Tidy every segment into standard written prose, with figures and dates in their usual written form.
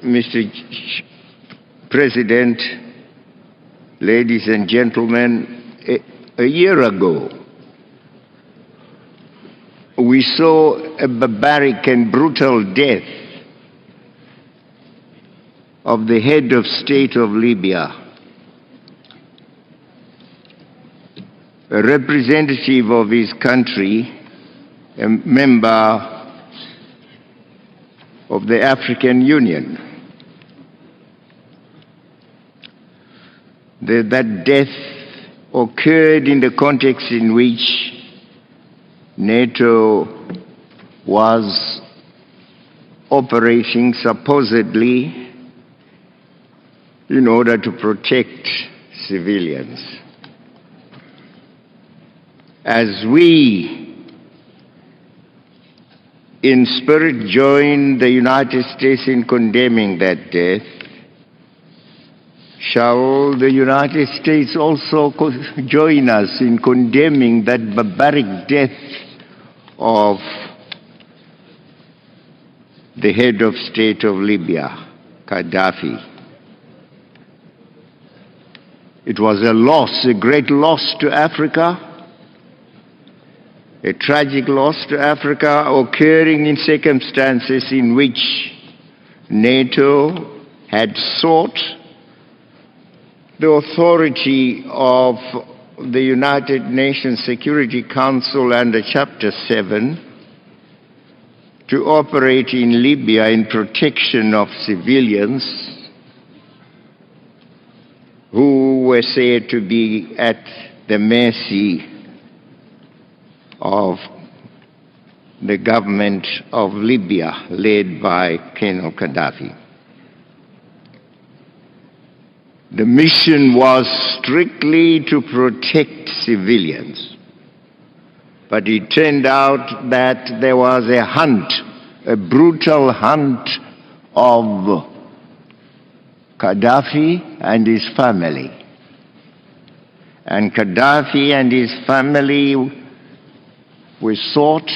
Mr. President, ladies and gentlemen, a year ago, we saw a barbaric and brutal death of the head of state of Libya, a representative of his country, a member of the African Union. That death occurred in the context in which NATO was operating supposedly in order to protect civilians. As we, in spirit, join the United States in condemning that death, shall the United States also join us in condemning that barbaric death of the head of state of Libya, Gaddafi? It was a loss, a great loss to Africa, a tragic loss to Africa, occurring in circumstances in which NATO had sought the authority of the United Nations Security Council under Chapter 7 to operate in Libya in protection of civilians who were said to be at the mercy of the government of Libya led by Colonel Gaddafi. The mission was strictly to protect civilians, but it turned out that there was a hunt, a brutal hunt of Gaddafi and his family. And Gaddafi and his family were sought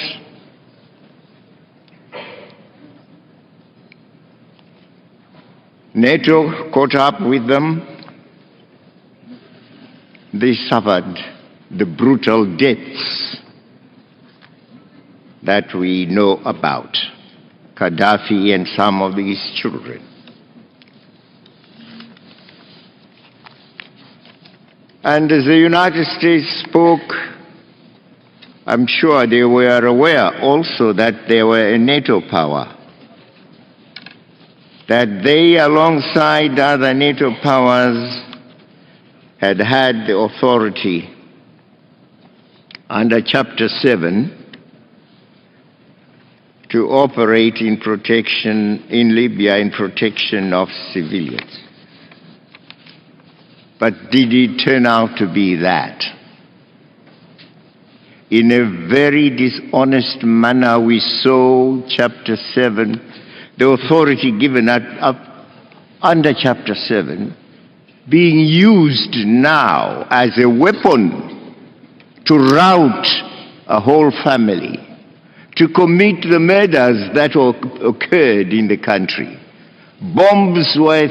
NATO caught up with them. They suffered the brutal deaths that we know about, Gaddafi and some of his children. And as the United States spoke, I'm sure they were aware also that they were a NATO power, that they, alongside other NATO powers, had the authority under Chapter 7 to operate in protection in Libya, in protection of civilians. But did it turn out to be that? In a very dishonest manner, we saw Chapter 7, the authority given under Chapter 7, being used now as a weapon to rout a whole family, to commit the murders that occurred in the country. Bombs were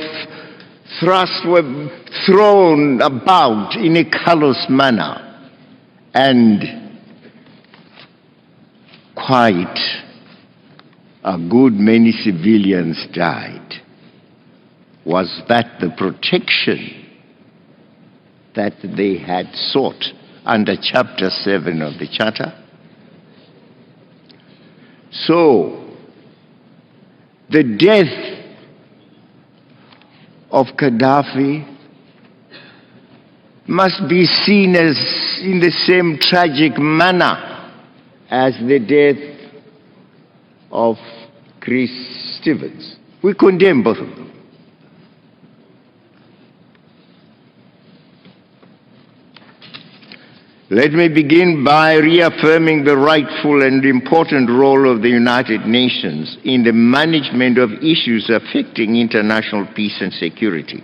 thrown about in a callous manner, and quite a good many civilians died. Was that the protection that they had sought under Chapter 7 of the Charter? So, the death of Gaddafi must be seen as in the same tragic manner as the death of Chris Stevens. We condemn both of them. Let me begin by reaffirming the rightful and important role of the United Nations in the management of issues affecting international peace and security.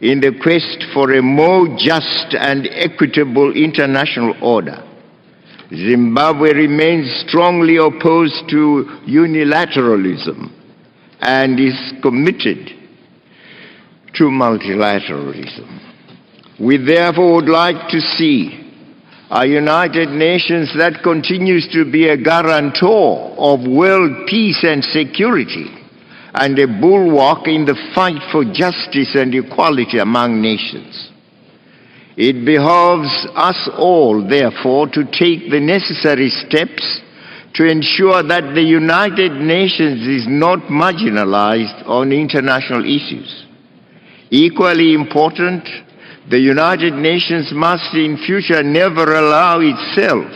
In the quest for a more just and equitable international order, Zimbabwe remains strongly opposed to unilateralism, and is committed to multilateralism. We therefore would like to see a United Nations that continues to be a guarantor of world peace and security and a bulwark in the fight for justice and equality among nations. It behoves us all, therefore, to take the necessary steps to ensure that the United Nations is not marginalized on international issues. Equally important, the United Nations must in future never allow itself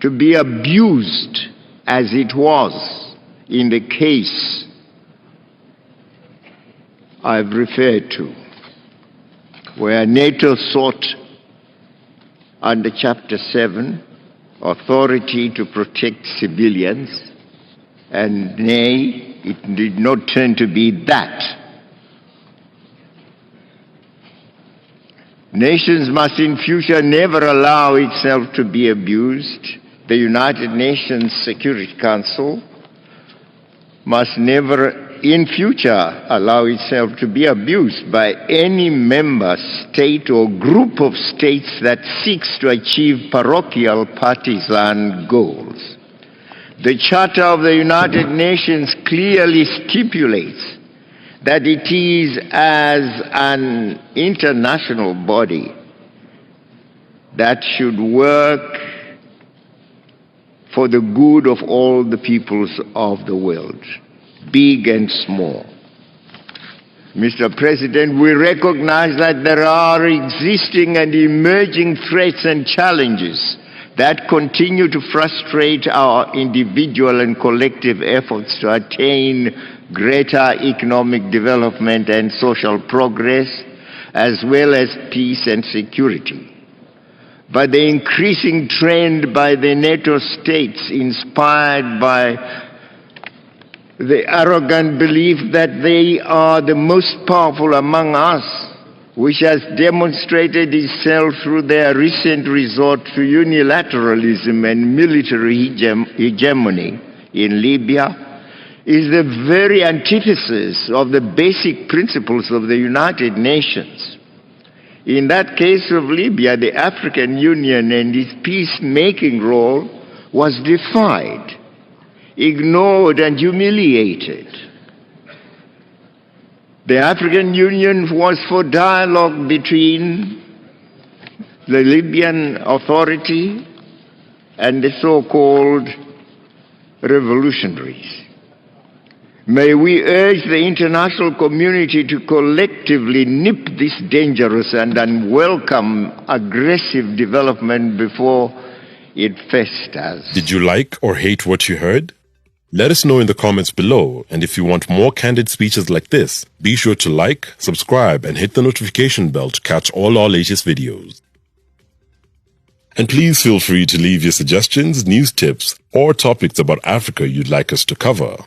to be abused as it was in the case I've referred to, where NATO sought under Chapter 7 authority to protect civilians, and nay, it did not turn to be that. Nations must in future never allow itself to be abused. The United Nations Security Council must never in future allow itself to be abused by any member state or group of states that seeks to achieve parochial partisan goals. The Charter of the United Nations clearly stipulates that it is as an international body that should work for the good of all the peoples of the world, big and small. Mr. President, we recognize that there are existing and emerging threats and challenges that continue to frustrate our individual and collective efforts to attain greater economic development and social progress, as well as peace and security. But the increasing trend by the NATO states, inspired by the arrogant belief that they are the most powerful among us, which has demonstrated itself through their recent resort to unilateralism and military hegemony in Libya, is the very antithesis of the basic principles of the United Nations. In that case of Libya, the African Union and its peacemaking role was defied, ignored, and humiliated. The African Union was for dialogue between the Libyan Authority and the so-called revolutionaries. May we urge the international community to collectively nip this dangerous and unwelcome aggressive development before it festers. Did you like or hate what you heard? Let us know in the comments below, and if you want more candid speeches like this, be sure to like, subscribe, and hit the notification bell to catch all our latest videos. And please feel free to leave your suggestions, news tips, or topics about Africa you'd like us to cover.